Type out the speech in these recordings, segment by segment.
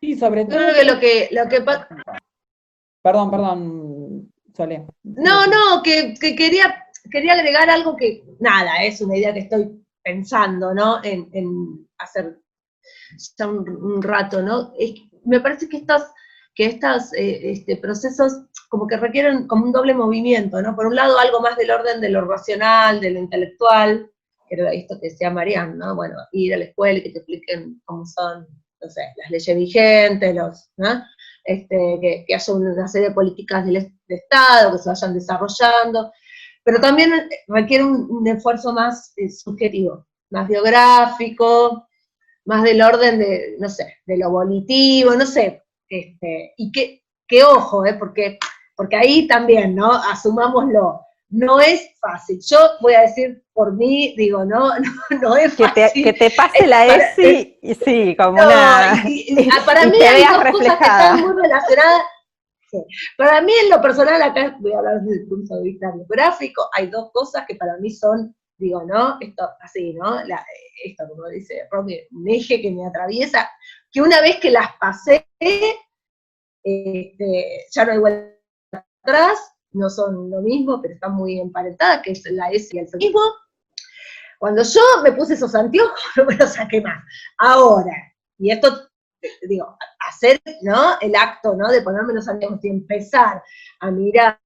Sí, sobre Yo todo. creo que Perdón, Sole. no, que quería agregar algo que, nada, es una idea que estoy pensando, ¿no? En hacer ya un rato, ¿no? Me parece que estos procesos como que requieren como un doble movimiento, ¿no? Por un lado, algo más del orden de lo racional, de lo intelectual, que era esto que decía Marianne, ¿no? Bueno, ir a la escuela y que te expliquen cómo son, no sé, las leyes vigentes, ¿no? Que haya una serie de políticas del Estado, que se vayan desarrollando, pero también requiere un esfuerzo más subjetivo, más biográfico, más del orden de, no sé, de lo volitivo, no sé, y que ojo, porque ahí también, ¿no? Asumámoslo, no es fácil. Yo voy a decir por mí, digo, no es fácil. Que te pase la ESI, y sí, como no, una... para y mí te hay veas dos reflejada. cosas que están muy relacionadas. Sí. Para mí, en lo personal, acá voy a hablar desde el punto de vista biográfico, hay dos cosas que para mí son, digo, ¿no? Esto, así, ¿no? Esto, como dice Romy, un eje que me atraviesa, que una vez que las pasé, ya no hay vuelta atrás, no son lo mismo, pero están muy emparentadas, que es la ESI y el feminismo. Cuando yo me puse esos anteojos, no me los saqué más. Ahora, y esto, digo, hacer, ¿no? El acto, ¿no? De ponerme los anteojos y empezar a mirar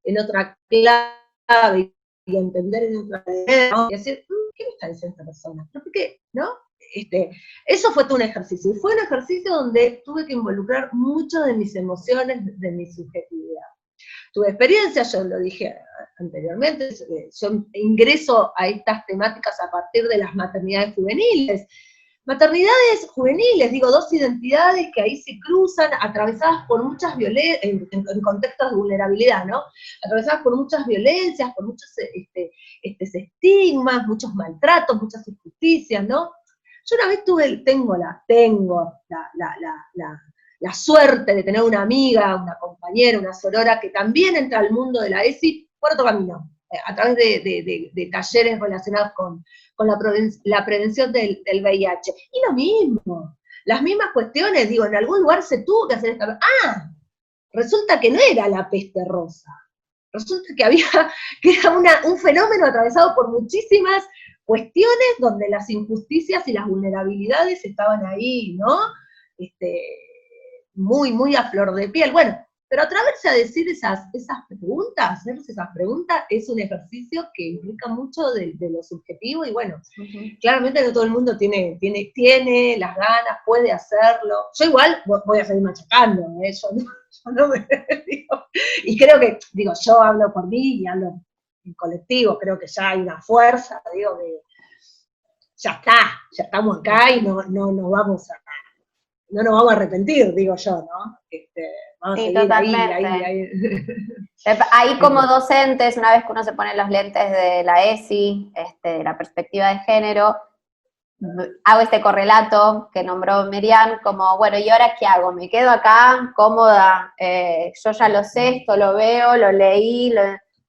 en otra clave y entender en otra clave, ¿no? Y decir, ¿qué me está diciendo esta persona? ¿Por qué? ¿No? Eso fue todo un ejercicio. Y fue un ejercicio donde tuve que involucrar mucho de mis emociones, de mi subjetividad. Tuve experiencia, yo lo dije anteriormente, yo ingreso a estas temáticas a partir de las maternidades juveniles. Maternidades juveniles, digo, dos identidades que ahí se cruzan, atravesadas por muchas violencias, en contextos de vulnerabilidad, ¿no? Atravesadas por muchas violencias, por muchos estigmas, muchos maltratos, muchas injusticias, ¿no? Yo una vez tengo la suerte de tener una amiga, una compañera, una sorora que también entra al mundo de la ESI por otro camino, a través de talleres relacionados con la prevención del VIH. Y lo mismo, las mismas cuestiones, digo, en algún lugar se tuvo que hacer esta... Resulta que no era la peste rosa, resulta que era un fenómeno atravesado por muchísimas cuestiones donde las injusticias y las vulnerabilidades estaban ahí, ¿no? Muy, muy a flor de piel. Bueno, pero atreverse a decir esas preguntas, hacerse esas preguntas, es un ejercicio que implica mucho de lo subjetivo y bueno, claramente no todo el mundo tiene las ganas, puede hacerlo. Yo igual voy a seguir machacando, yo no me digo, y creo que, digo, yo hablo por mí y hablo en colectivo, creo que ya hay una fuerza, digo, que ya estamos acá y no nos vamos a arrepentir, digo yo, ¿no? Vamos a seguir totalmente. ahí. Ahí como docentes, una vez que uno se pone los lentes de la ESI, de la perspectiva de género, hago este correlato que nombró Merian, como, bueno, ¿y ahora qué hago? ¿Me quedo acá, cómoda? Yo ya lo sé, esto lo veo, lo leí,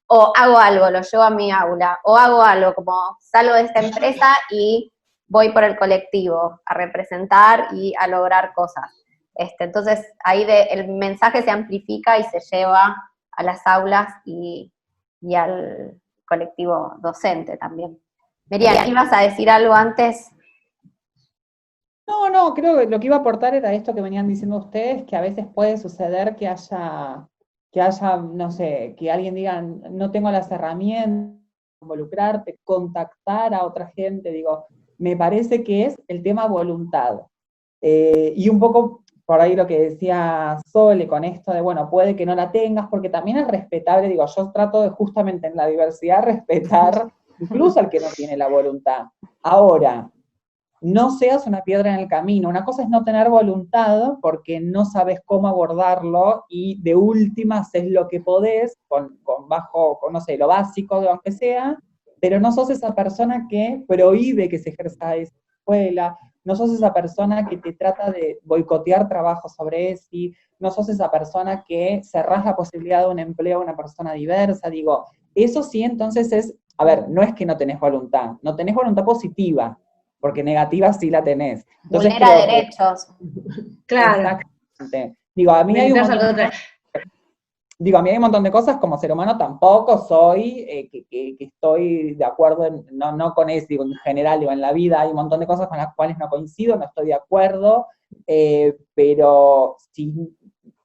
o hago algo, lo llevo a mi aula, o hago algo, como salgo de esta empresa y voy por el colectivo a representar y a lograr cosas. Entonces, ahí el mensaje se amplifica y se lleva a las aulas y al colectivo docente también. Merian, ¿ibas a decir algo antes? No, creo que lo que iba a aportar era esto que venían diciendo ustedes, que a veces puede suceder que haya, no sé, que alguien diga, no tengo las herramientas, involucrarte, contactar a otra gente, digo, me parece que es el tema voluntad. Y un poco por ahí lo que decía Sole con esto de, bueno, puede que no la tengas, porque también es respetable, digo, yo trato de justamente en la diversidad respetar incluso al que no tiene la voluntad. Ahora, no seas una piedra en el camino. Una cosa es no tener voluntad porque no sabes cómo abordarlo y de última haces lo que podés con no sé, lo básico de aunque sea, pero no sos esa persona que prohíbe que se ejerza esa escuela, no sos esa persona que te trata de boicotear trabajo sobre eso, no sos esa persona que cerrás la posibilidad de un empleo a una persona diversa, digo, eso sí entonces es, a ver, no es que no tenés voluntad positiva, porque negativa sí la tenés. Entonces, vulnera creo que- derechos. Claro. Exactamente. Digo, a mí hay un Necesitas montón algo de otra. Digo, a mí hay un montón de cosas, como ser humano tampoco soy, que estoy de acuerdo, no con eso, digo, en general, digo, en la vida hay un montón de cosas con las cuales no coincido, no estoy de acuerdo, pero si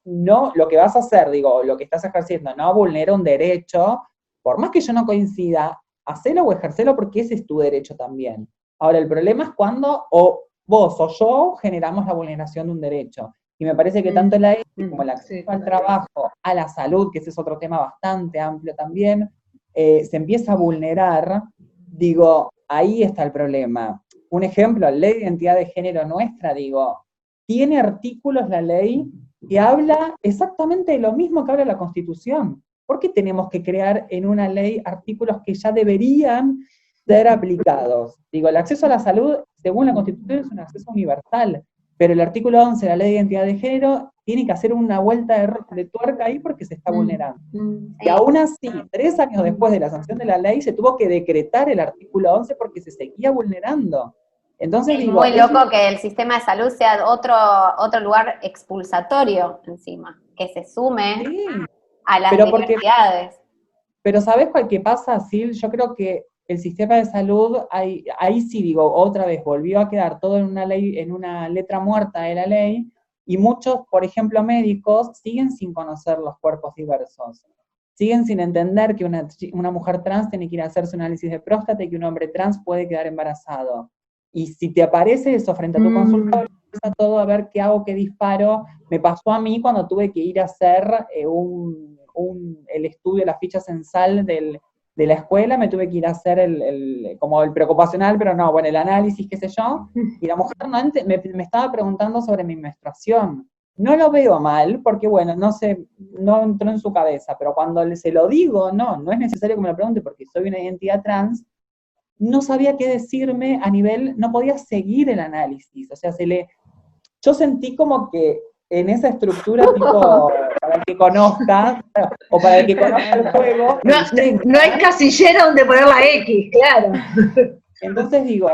no, lo que vas a hacer, digo, lo que estás ejerciendo, no vulnera un derecho, por más que yo no coincida, hacelo o ejercelo porque ese es tu derecho también. Ahora, el problema es cuando o vos o yo generamos la vulneración de un derecho. Y me parece que tanto la ESI como el acceso al trabajo, a la salud, que ese es otro tema bastante amplio también, se empieza a vulnerar, digo, ahí está el problema. Un ejemplo, la ley de identidad de género nuestra, digo, tiene artículos la ley que habla exactamente de lo mismo que habla la Constitución. ¿Por qué tenemos que crear en una ley artículos que ya deberían ser aplicados? Digo, el acceso a la salud, según la Constitución, es un acceso universal, pero el artículo 11 de la Ley de Identidad de Género tiene que hacer una vuelta de tuerca ahí porque se está vulnerando. Y aún así, 3 años después de la sanción de la ley, se tuvo que decretar el artículo 11 porque se seguía vulnerando. Entonces, Es digo, muy loco que el sistema de salud sea otro lugar expulsatorio encima, que se sume sí, a las pero porque diversidades. Pero ¿sabés cuál que pasa, Sil? Yo creo que el sistema de salud, ahí sí digo, otra vez, volvió a quedar todo en una ley, en una letra muerta de la ley, y muchos, por ejemplo, médicos, siguen sin conocer los cuerpos diversos. Siguen sin entender que una mujer trans tiene que ir a hacerse un análisis de próstata y que un hombre trans puede quedar embarazado. Y si te aparece eso frente a tu consultorio, empieza todo a ver qué hago, qué disparo. Me pasó a mí cuando tuve que ir a hacer el estudio, la ficha censal de la escuela, me tuve que ir a hacer como el preocupacional, pero no, bueno, el análisis, qué sé yo, y la mujer me estaba preguntando sobre mi menstruación. No lo veo mal, porque bueno, no entró en su cabeza, pero cuando se lo digo, no es necesario que me lo pregunte porque soy una identidad trans, no sabía qué decirme a nivel, no podía seguir el análisis, o sea, yo sentí como que en esa estructura tipo, para el que conozca, o para el que conozca el juego, No hay casillero donde poner la X, claro. entonces digo,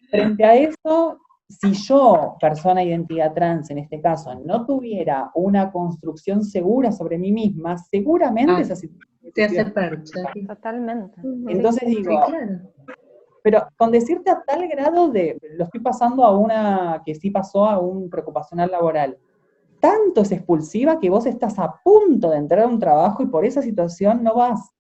frente a eso, si yo, persona de identidad trans en este caso, no tuviera una construcción segura sobre mí misma, seguramente esa situación te hace percha. Totalmente. Entonces digo, Sí, claro. pero con decirte a tal grado lo estoy pasando a una, que sí pasó a un preocupacional laboral, tanto es expulsiva que vos estás a punto de entrar a un trabajo y por esa situación no vas.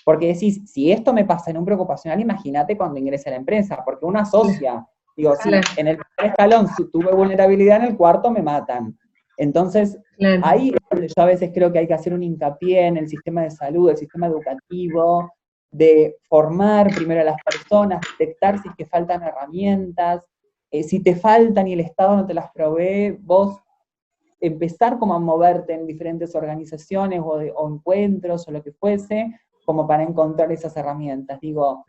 Porque decís, si esto me pasa en un preocupacional, imagínate cuando ingrese a la empresa, porque uno asocia, digo, si en el primer escalón si tuve vulnerabilidad, en el cuarto me matan. Entonces, ahí es donde yo a veces creo que hay que hacer un hincapié en el sistema de salud, el sistema educativo, de formar primero a las personas, detectar si es que faltan herramientas, si te faltan y el Estado no te las provee, vos empezar como a moverte en diferentes organizaciones o encuentros o lo que fuese, como para encontrar esas herramientas. Digo,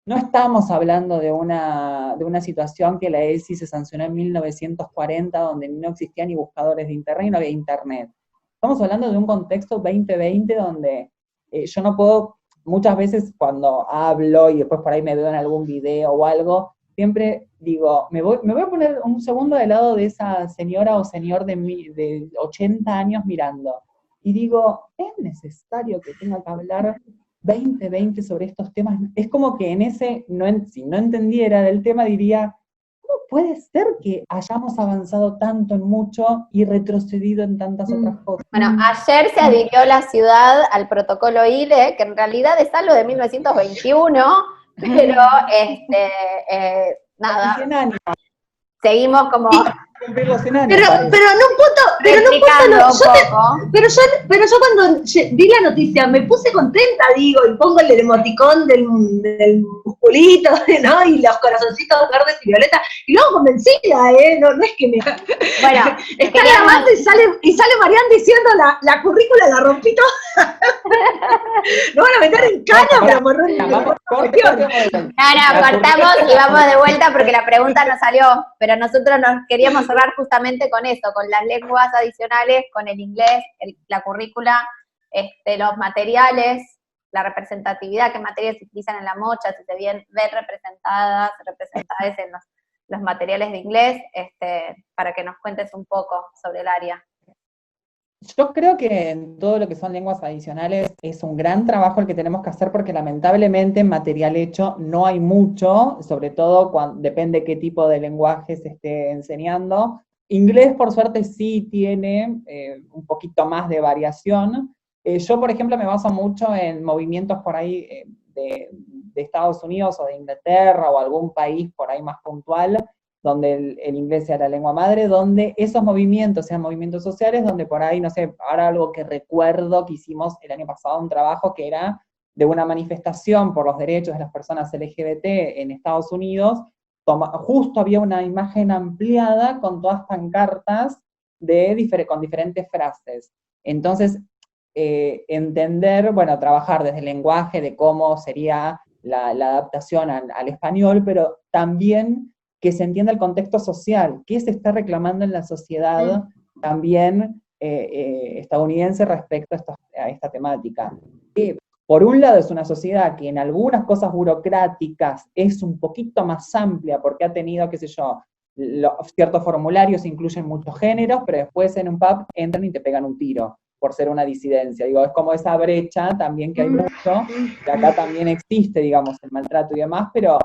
no estamos hablando de una situación que la ESI se sancionó en 1940, donde no existían ni buscadores de internet y no había internet. Estamos hablando de un contexto 2020 donde yo no puedo, muchas veces cuando hablo y después por ahí me veo en algún video o algo, siempre digo, me voy a poner un segundo del lado de esa señora o señor de 80 años mirando. Y digo, ¿es necesario que tenga que hablar 2020 sobre estos temas? Es como que si no entendiera del tema diría, ¿cómo puede ser que hayamos avanzado tanto en mucho y retrocedido en tantas otras cosas? Bueno, ayer se adhirió la ciudad al protocolo ILE, que en realidad es algo de 1921, pero nada, 100 años. Seguimos como Cumplir los 100 años, Pero en un punto, pero yo cuando vi la noticia me puse contenta, digo, y pongo el emoticón del musculito, ¿no? Y los corazoncitos verdes y violetas, y luego convencida, no es que me... Bueno, está grabando y sale Marian diciendo la currícula la rompí toda. No van a meter en cana, pero cortamos y vamos de vuelta porque la pregunta no salió, pero nosotros nos queríamos cerrar justamente con eso, con las lenguas adicionales, con el inglés, la currícula, los materiales, la representatividad, qué materias se utilizan en la mocha, si se ven representadas en los materiales de inglés, para que nos cuentes un poco sobre el área. Yo creo que en todo lo que son lenguas adicionales es un gran trabajo el que tenemos que hacer porque lamentablemente en material hecho no hay mucho, sobre todo cuando depende qué tipo de lenguaje se esté enseñando. Inglés, por suerte, sí tiene un poquito más de variación. Yo, por ejemplo, me baso mucho en movimientos por ahí de Estados Unidos o de Inglaterra o algún país por ahí más puntual, donde el inglés sea la lengua madre, donde esos movimientos sean movimientos sociales, donde por ahí, no sé, ahora algo que recuerdo que hicimos el año pasado, un trabajo que era de una manifestación por los derechos de las personas LGBT en Estados Unidos, justo había una imagen ampliada con todas pancartas con diferentes frases. Entonces, entender, bueno, trabajar desde el lenguaje, de cómo sería la adaptación al español, pero también que se entienda el contexto social, qué se está reclamando en la sociedad también estadounidense respecto a esta temática. Por un lado es una sociedad que en algunas cosas burocráticas es un poquito más amplia porque ha tenido, qué sé yo, ciertos formularios incluyen muchos géneros, pero después en un pub entran y te pegan un tiro por ser una disidencia. Digo, es como esa brecha también que hay mucho, que acá también existe, digamos, el maltrato y demás, pero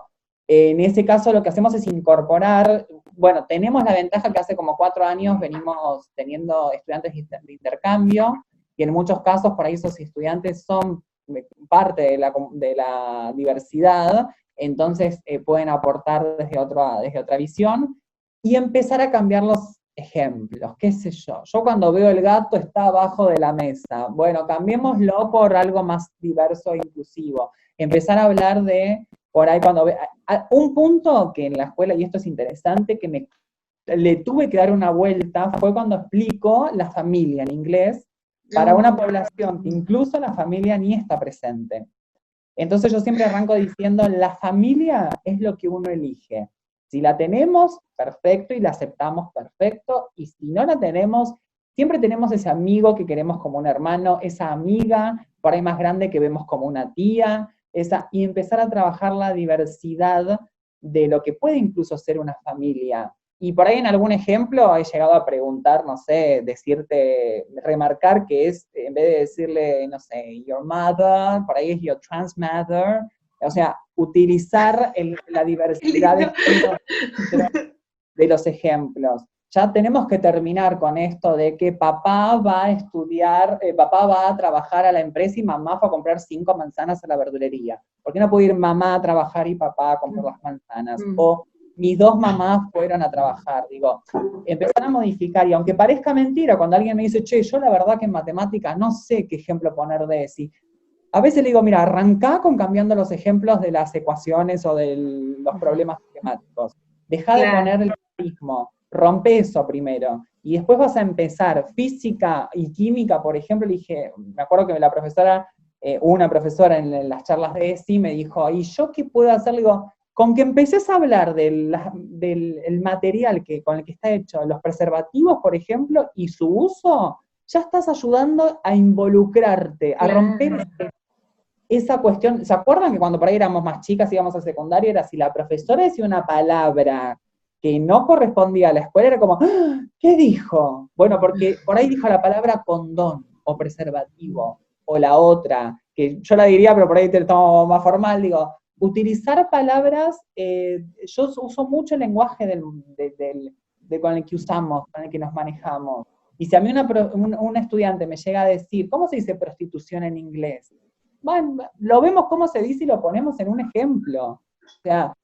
en ese caso lo que hacemos es incorporar, bueno, tenemos la ventaja que hace como 4 años venimos teniendo estudiantes de intercambio, y en muchos casos por ahí esos estudiantes son parte de la diversidad, entonces pueden aportar desde otra visión, y empezar a cambiar los ejemplos, qué sé yo. Yo cuando veo el gato está abajo de la mesa, bueno, cambiémoslo por algo más diverso e inclusivo. Empezar a hablar de, por ahí cuando un punto que en la escuela, y esto es interesante, que le tuve que dar una vuelta, fue cuando explico la familia en inglés para una población que incluso la familia ni está presente. Entonces yo siempre arranco diciendo, la familia es lo que uno elige. Si la tenemos, perfecto, y la aceptamos, perfecto, y si no la tenemos, siempre tenemos ese amigo que queremos como un hermano, esa amiga por ahí más grande que vemos como una tía, y empezar a trabajar la diversidad de lo que puede incluso ser una familia. Y por ahí en algún ejemplo he llegado a preguntar, no sé, remarcar que es, en vez de decirle, no sé, your mother, por ahí es your trans mother, o sea, utilizar la diversidad de los ejemplos. Ya tenemos que terminar con esto de que papá va a estudiar, papá va a trabajar a la empresa y mamá fue a comprar 5 manzanas a la verdulería. ¿Por qué no puede ir mamá a trabajar y papá a comprar las manzanas? O mis 2 mamás fueron a trabajar. Digo, empezar a modificar, y aunque parezca mentira, cuando alguien me dice, che, yo la verdad que en matemática no sé qué ejemplo poner de ESI, a veces le digo, mira, arrancá con cambiando los ejemplos de las ecuaciones o de los problemas matemáticos. Dejá de poner el logaritmo, rompe eso primero. Y después vas a empezar física y química, por ejemplo, le dije, me acuerdo que la profesora, una profesora en las charlas de ESI me dijo, ¿y yo qué puedo hacer? Le digo, con que empecés a hablar del material con el que está hecho, los preservativos, por ejemplo, y su uso, ya estás ayudando a involucrarte, a romper esa cuestión. ¿Se acuerdan que cuando por ahí éramos más chicas, íbamos a secundaria, era si la profesora decía una palabra que no correspondía a la escuela, era como, ¡ah! ¿Qué dijo? Bueno, porque por ahí dijo la palabra condón, o preservativo, o la otra, que yo la diría, pero por ahí te lo tomo más formal, digo, utilizar palabras, yo uso mucho el lenguaje con el que usamos, con el que nos manejamos. Y si a mí un estudiante me llega a decir, ¿cómo se dice prostitución en inglés? Bueno, lo vemos cómo se dice y lo ponemos en un ejemplo. O sea,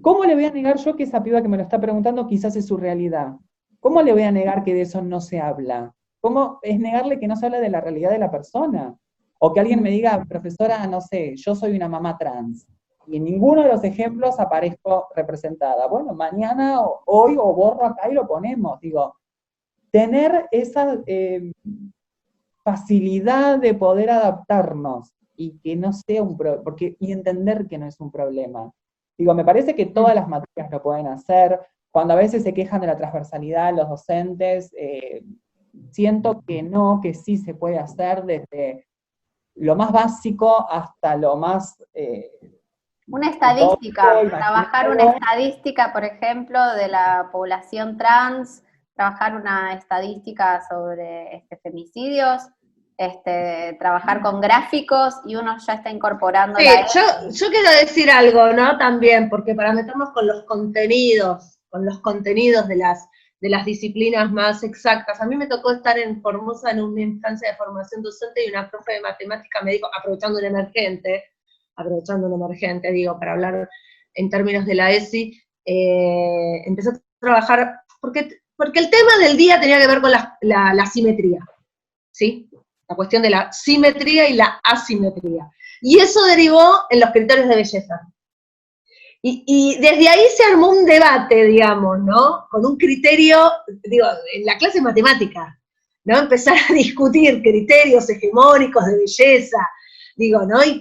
¿cómo le voy a negar yo que esa piba que me lo está preguntando quizás es su realidad? ¿Cómo le voy a negar que de eso no se habla? ¿Cómo es negarle que no se habla de la realidad de la persona? O que alguien me diga, profesora, no sé, yo soy una mamá trans, y en ninguno de los ejemplos aparezco representada. Bueno, mañana, hoy, o borro acá y lo ponemos. Digo, tener esa facilidad de poder adaptarnos y que no sea un problema, y entender que no es un problema. Digo, me parece que todas las materias lo pueden hacer. Cuando a veces se quejan de la transversalidad los docentes, siento que no, que sí se puede hacer desde lo más básico hasta lo más... una estadística, trabajar una estadística, por ejemplo, de la población trans, trabajar una estadística sobre femicidios, trabajar con gráficos, y uno ya está incorporando Sí, yo quiero decir algo, ¿no? También, porque para meternos con los contenidos de las disciplinas más exactas. A mí me tocó estar en Formosa en una instancia de formación docente y una profe de matemática me dijo, aprovechando un emergente, digo, para hablar en términos de la ESI, empezó a trabajar, porque el tema del día tenía que ver con la simetría, ¿sí? La cuestión de la simetría y la asimetría. Y eso derivó en los criterios de belleza. Y desde ahí se armó un debate, digamos, ¿no? Con un criterio, digo, en la clase de matemática, ¿no? Empezar a discutir criterios hegemónicos de belleza, digo, ¿no? Y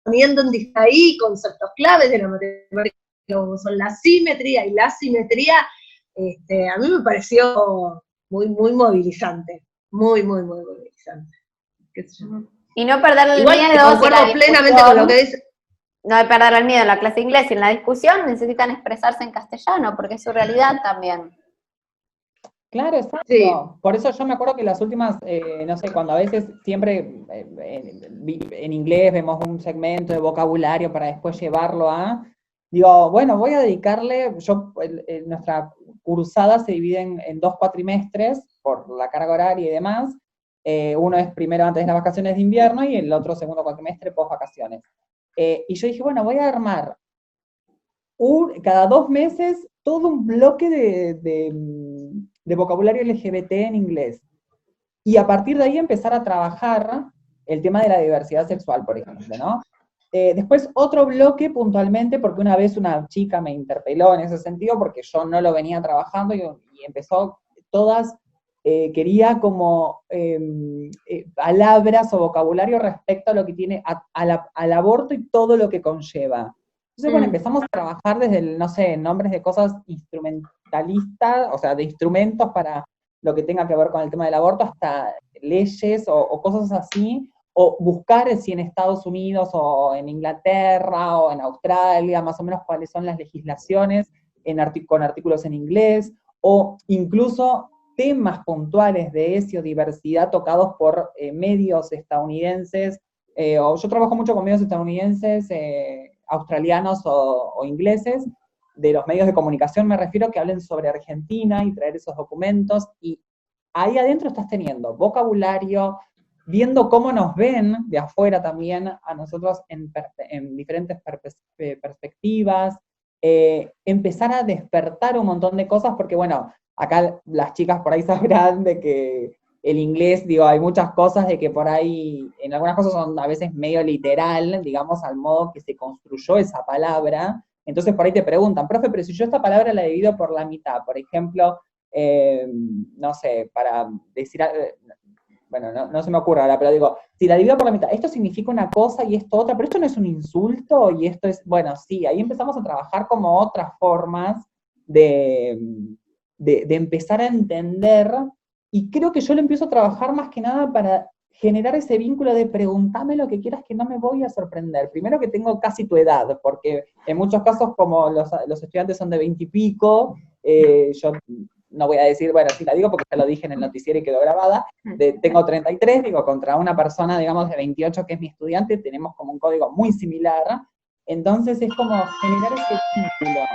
poniendo ahí conceptos claves de la matemática, como son la simetría y la asimetría, a mí me pareció muy, muy movilizante. Muy, muy, muy movilizante. ¿Qué sé yo? Y no perder el Igual miedo. concuerdo plenamente con lo que dice. No hay perder el miedo en la clase de inglés, y en la discusión necesitan expresarse en castellano, porque es su realidad también. Claro, exacto. Sí. Por eso yo me acuerdo que las últimas, no sé, cuando a veces siempre en inglés vemos un segmento de vocabulario para después llevarlo a, digo, bueno, voy a dedicarle, nuestra cursada se divide en 2 cuatrimestres por la carga horaria y demás. Uno es primero antes de las vacaciones de invierno y el otro segundo cuatrimestre post vacaciones. Y yo dije, bueno, voy a armar cada 2 meses todo un bloque de vocabulario LGBT en inglés. Y a partir de ahí empezar a trabajar el tema de la diversidad sexual, por ejemplo, ¿no? Después otro bloque puntualmente, porque una vez una chica me interpeló en ese sentido, porque yo no lo venía trabajando y empezó todas, quería como palabras o vocabulario respecto a lo que tiene al aborto y todo lo que conlleva. Entonces, bueno, empezamos a trabajar desde, no sé, nombres de cosas instrumentalistas, o sea, de instrumentos para lo que tenga que ver con el tema del aborto, hasta leyes o cosas así, o buscar si en Estados Unidos o en Inglaterra o en Australia, más o menos cuáles son las legislaciones con artículos en inglés, o incluso temas puntuales de ESI o diversidad tocados por medios estadounidenses, o yo trabajo mucho con medios estadounidenses, australianos o ingleses, de los medios de comunicación me refiero, que hablen sobre Argentina y traer esos documentos, y ahí adentro estás teniendo vocabulario, viendo cómo nos ven de afuera también a nosotros en diferentes perspectivas, empezar a despertar un montón de cosas, porque bueno, acá las chicas por ahí sabrán de que el inglés, digo, hay muchas cosas de que por ahí, en algunas cosas son a veces medio literal, digamos, al modo que se construyó esa palabra. Entonces por ahí te preguntan, profe, pero si yo esta palabra la divido por la mitad, por ejemplo, no sé, para decir, bueno, no se me ocurre ahora, pero digo, si la divido por la mitad, esto significa una cosa y esto otra, pero esto no es un insulto y esto es, bueno, sí, ahí empezamos a trabajar como otras formas de empezar a entender, y creo que yo lo empiezo a trabajar más que nada para generar ese vínculo de preguntame lo que quieras que no me voy a sorprender. Primero que tengo casi tu edad, porque en muchos casos como los estudiantes son de 20 y pico, yo no voy a decir, bueno, sí la digo porque ya lo dije en el noticiero y quedó grabada, tengo 33, digo, contra una persona, digamos, de 28 que es mi estudiante, tenemos como un código muy similar, entonces es como generar ese vínculo.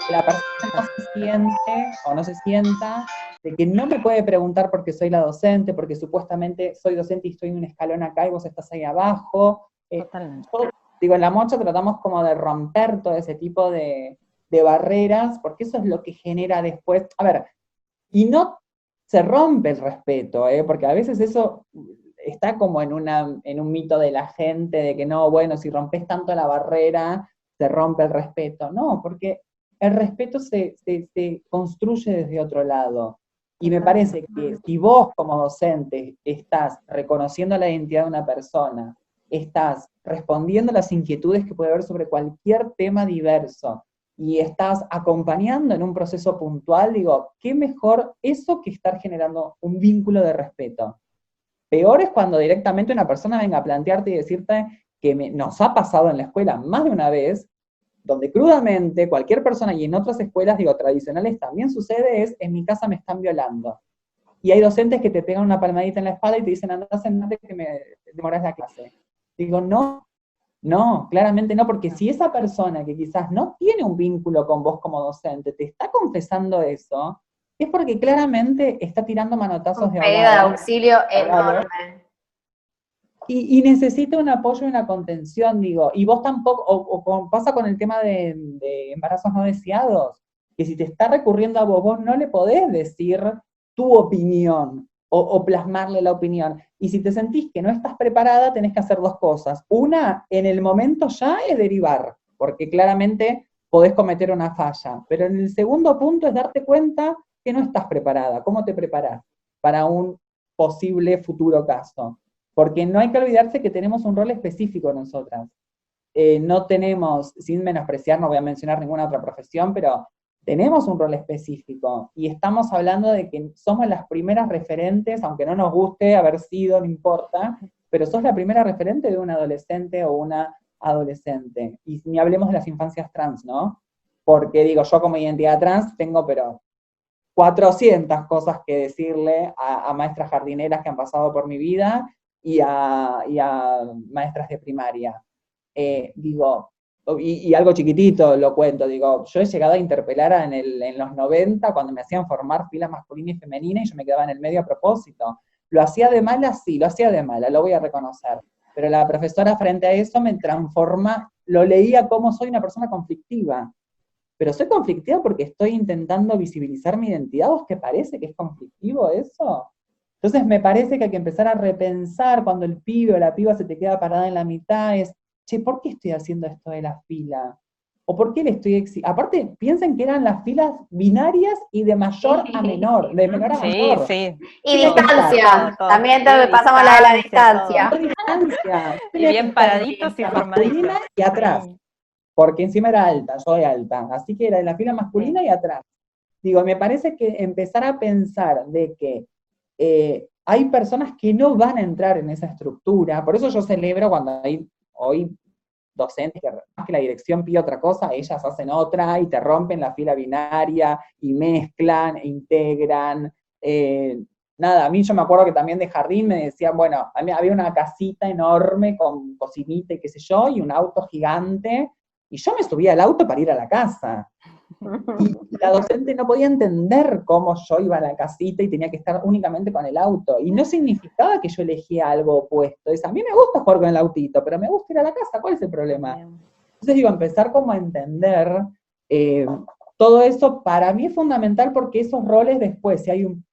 La persona no se siente o no se sienta de que no me puede preguntar porque soy la docente, porque supuestamente soy docente y estoy en un escalón acá y vos estás ahí abajo. Yo, digo, en la Mocha tratamos como de romper todo ese tipo de barreras, porque eso es lo que genera después, a ver, y no se rompe el respeto, porque a veces eso está como en un mito de la gente, de que no, bueno, si rompes tanto la barrera, se rompe el respeto. No, porque el respeto se construye desde otro lado. Y me parece que si vos como docente estás reconociendo la identidad de una persona, estás respondiendo a las inquietudes que puede haber sobre cualquier tema diverso, y estás acompañando en un proceso puntual, digo, qué mejor eso que estar generando un vínculo de respeto. Peor es cuando directamente una persona venga a plantearte y decirte que nos ha pasado en la escuela más de una vez, donde crudamente cualquier persona, y en otras escuelas, digo, tradicionales también sucede, es, en mi casa me están violando. Y hay docentes que te pegan una palmadita en la espalda y te dicen, anda, sentate que me demoras la clase. Digo, no, no, claramente no, porque si esa persona que quizás no tiene un vínculo con vos como docente, te está confesando eso, es porque claramente está tirando manotazos Un de pedido de ahogado. auxilio enorme. Y necesita un apoyo y una contención, digo, y vos tampoco, pasa con el tema de embarazos no deseados, que si te está recurriendo a vos no le podés decir tu opinión o plasmarle la opinión. Y si te sentís que no estás preparada, tenés que hacer dos cosas. Una, en el momento ya es derivar, porque claramente podés cometer una falla. Pero en el segundo punto es darte cuenta que no estás preparada. ¿Cómo te preparás para un posible futuro caso? Porque no hay que olvidarse que tenemos un rol específico nosotras. No tenemos, sin menospreciar, no voy a mencionar ninguna otra profesión, pero tenemos un rol específico y estamos hablando de que somos las primeras referentes, aunque no nos guste haber sido, no importa, pero sos la primera referente de un adolescente o una adolescente. Y ni hablemos de las infancias trans, ¿no? Porque digo, yo como identidad trans tengo, pero 400 cosas que decirle a maestras jardineras que han pasado por mi vida y a maestras de primaria. Digo, y algo chiquitito lo cuento, digo, yo he llegado a interpelar en los 90 cuando me hacían formar fila masculina y femenina y yo me quedaba en el medio a propósito. ¿Lo hacía de mala? Sí, lo hacía de mala, lo voy a reconocer. Pero la profesora frente a eso me transforma, lo leía como soy una persona conflictiva. Pero soy conflictiva porque estoy intentando visibilizar mi identidad, ¿o es que parece que es conflictivo eso? Entonces me parece que hay que empezar a repensar cuando el pibe o la piba se te queda parada en la mitad, es, che, ¿por qué estoy haciendo esto de la fila? ¿O por qué le estoy aparte, piensen que eran las filas binarias y de mayor a menor, de menor a mayor. Sí. Y Todo, distancia, todo. también Sí, pasamos la de la distancia. todo. Distancia. Y bien paraditos y formaditos. Y atrás. Sí. Porque encima era alta, yo soy alta, así que era en la fila masculina y atrás. Digo, me parece que empezar a pensar de que hay personas que no van a entrar en esa estructura, por eso yo celebro cuando hay hoy docentes que más que la dirección pide otra cosa, ellas hacen otra y te rompen la fila binaria y mezclan e integran. Nada, a mí yo me acuerdo que también de jardín me decían, bueno, a mí había una casita enorme con cocinita y qué sé yo, y un auto gigante, y yo me subía al auto para ir a la casa. Y la docente no podía entender cómo yo iba a la casita y tenía que estar únicamente con el auto. Y no significaba que yo elegía algo opuesto. Es, a mí me gusta jugar con el autito, pero me gusta ir a la casa. ¿Cuál es el problema? Entonces digo, empezar como a entender todo eso para mí es fundamental porque esos roles después, si hay un,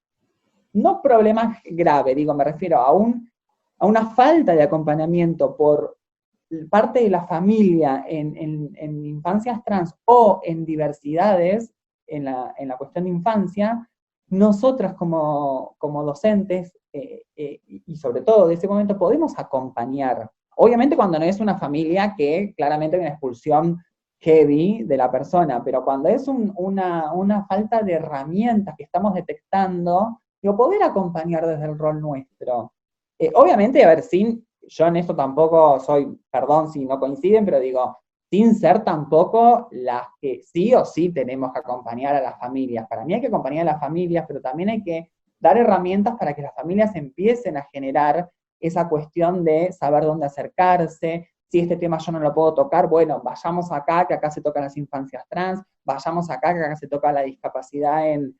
no problema grave, digo, me refiero a una falta de acompañamiento por parte de la familia en infancias trans o en diversidades, en la cuestión de infancia, nosotras como docentes, y sobre todo de ese momento, podemos acompañar. Obviamente cuando no es una familia que claramente hay una expulsión heavy de la persona, pero cuando es una falta de herramientas que estamos detectando, digo, poder acompañar desde el rol nuestro. Obviamente, a ver, yo en esto tampoco soy, perdón si no coinciden, pero digo, sin ser tampoco las que sí o sí tenemos que acompañar a las familias. Para mí hay que acompañar a las familias, pero también hay que dar herramientas para que las familias empiecen a generar esa cuestión de saber dónde acercarse. Si este tema yo no lo puedo tocar, bueno, vayamos acá, que acá se tocan las infancias trans, vayamos acá, que acá se toca la discapacidad en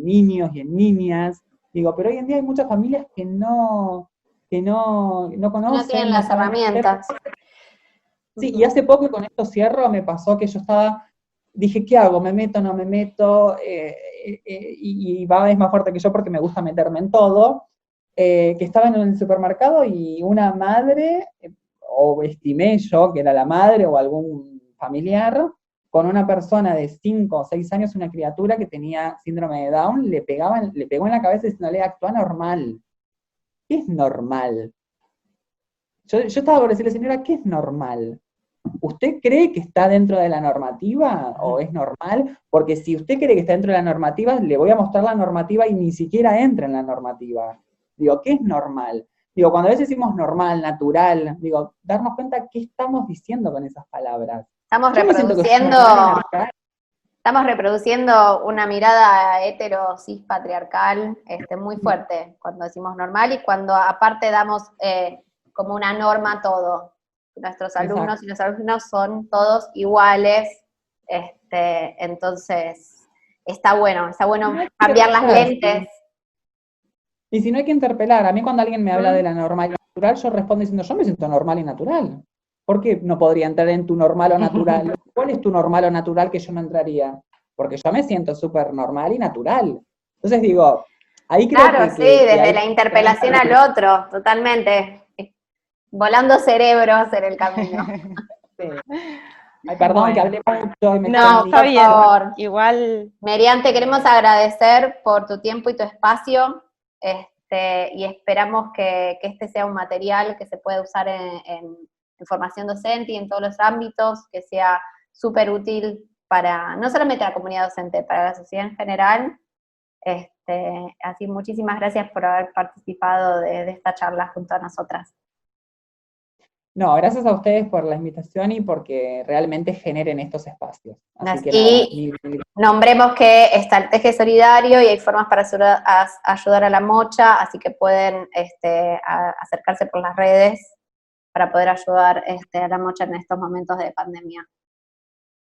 niños y en niñas. Digo, pero hoy en día hay muchas familias que no conocen. No tienen las herramientas. Sí, y hace poco, y con esto cierro, me pasó que yo dije, ¿qué hago? ¿Me meto, no me meto? Y va es más fuerte que yo porque me gusta meterme en todo. Que estaba en el supermercado y una madre, o estimé yo que era la madre o algún familiar, con una persona de 5 o 6 años, una criatura que tenía síndrome de Down, le pegó en la cabeza diciéndole, actúa normal. ¿Qué es normal? Yo estaba por decirle, señora, ¿qué es normal? ¿Usted cree que está dentro de la normativa o es normal? Porque si usted cree que está dentro de la normativa, le voy a mostrar la normativa y ni siquiera entra en la normativa. Digo, ¿qué es normal? Digo, cuando a veces decimos normal, natural, digo, darnos cuenta qué estamos diciendo con esas palabras. Estamos Yo me siento que soy reproduciendo, normal y natural. estamos reproduciendo una mirada hetero cis patriarcal muy fuerte cuando decimos normal y cuando aparte damos como una norma a todo. Nuestros alumnos y los alumnos son todos iguales, entonces está bueno cambiar las lentes. Y si no hay que interpelar, a mí cuando alguien me habla de la normal y natural, yo respondo diciendo, yo me siento normal y natural. ¿Por qué no podría entrar en tu normal o natural? ¿Cuál es tu normal o natural que yo no entraría? Porque yo me siento súper normal y natural. Entonces digo, ahí creo Claro, que sí, desde hay la interpelación al otro, totalmente. Volando cerebros en el camino. Sí. Ay, perdón que hablé mucho y me No, extendí. por favor. Igual. Merian, te queremos agradecer por tu tiempo y tu espacio, y esperamos que este sea un material que se pueda usar en formación docente y en todos los ámbitos, que sea súper útil para, no solamente la comunidad docente, para la sociedad en general. Así, muchísimas gracias por haber participado de esta charla junto a nosotras. No, gracias a ustedes por la invitación y porque realmente generen estos espacios. Así que Y nada, nombremos que está el Teje Solidario y hay formas para ayudar a la mocha, así que pueden acercarse por las redes para poder ayudar a la mocha en estos momentos de pandemia.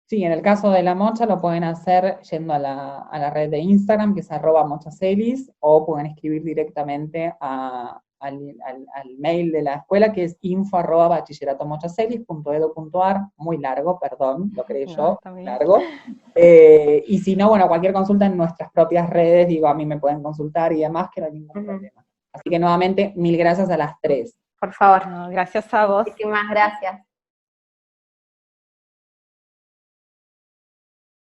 sí, en el caso de la mocha lo pueden hacer yendo a la red de Instagram, que es @mochacelis, o pueden escribir directamente al mail de la escuela, que es info@bachilleratomochacelis.edu.ar, muy largo, perdón, lo creé yo, largo. Y si no, bueno, cualquier consulta en nuestras propias redes, digo, a mí me pueden consultar y demás, que no hay ningún problema. Así que nuevamente, mil gracias a las tres. Por favor. No, gracias a vos. Muchísimas gracias.